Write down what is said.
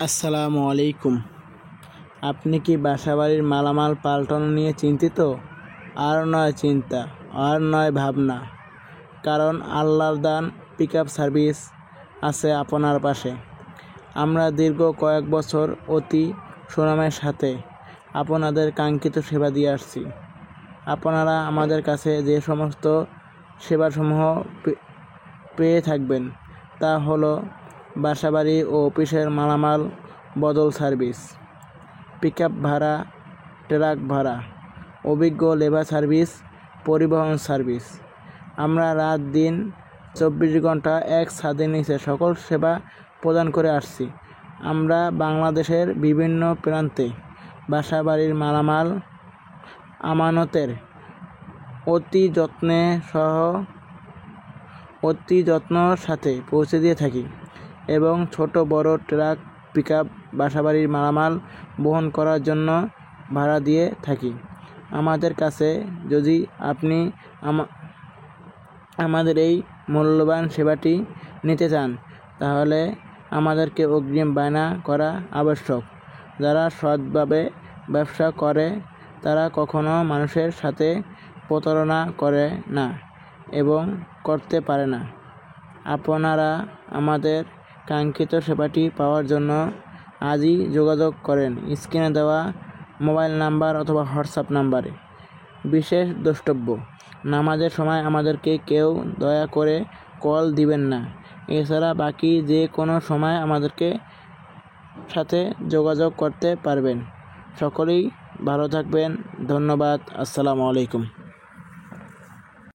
আসসালামু আলাইকুম। আপনি কি বাসাবাড়ির মালামাল পাল্টানো নিয়ে চিন্তিত? আর নয় চিন্তা, আর নয় ভাবনা, কারণ আল্লাহর দান পিকআপ সার্ভিস আছে আপনার পাশে। আমরা দীর্ঘ কয়েক বছর অতি সুনামের সাথে আপনাদের কাঙ্ক্ষিত সেবা দিয়ে আসছি। আপনারা আমাদের কাছে যে সমস্ত সেবাসমূহ পেয়ে থাকবেন তা হলো বাসাবাড়ি ও অফিসের মালামাল বদল সার্ভিস, পিকআপ ভাড়া, ট্রাক ভাড়া, অভিজ্ঞ লেবার সার্ভিস, পরিবহন সার্ভিস। আমরা রাত দিন 24 ঘন্টা এক ছাদের নিচে সকল সেবা প্রদান করে আসছি। আমরা বাংলাদেশের বিভিন্ন প্রান্তে বাসাবাড়ির মালামাল আমানতের অতি যত্নর সাথে পৌঁছে দিয়ে থাকি এবং ছোট বড় ট্রাক, পিকআপ বাসাবাড়ির মালামাল বহন করার জন্য ভাড়া দিয়ে থাকি। আমাদের কাছে যদি আপনি আমাদের এই মূল্যবান সেবাটি নিতে চান, তাহলে আমাদেরকে অগ্রিম বায়না করা আবশ্যক। যারা সৎভাবে ব্যবসা করে তারা কখনো মানুষের সাথে প্রতারণা করে না এবং করতে পারে না। আপনারা আমাদের কাঙ্ক্ষিত সেবাটি পাওয়ার জন্য আজই যোগাযোগ করেন স্ক্রিনে দেওয়া মোবাইল নাম্বার অথবা হোয়াটসঅ্যাপ নাম্বারে। বিশেষ দ্রষ্টব্য: নামাজের সময় আমাদেরকে কেউ দয়া করে কল দিবেন না। এছাড়া বাকি যে কোনো সময় আমাদেরকে সাথে যোগাযোগ করতে পারবেন। সকলেই ভালো থাকবেন। ধন্যবাদ। আসসালামু আলাইকুম।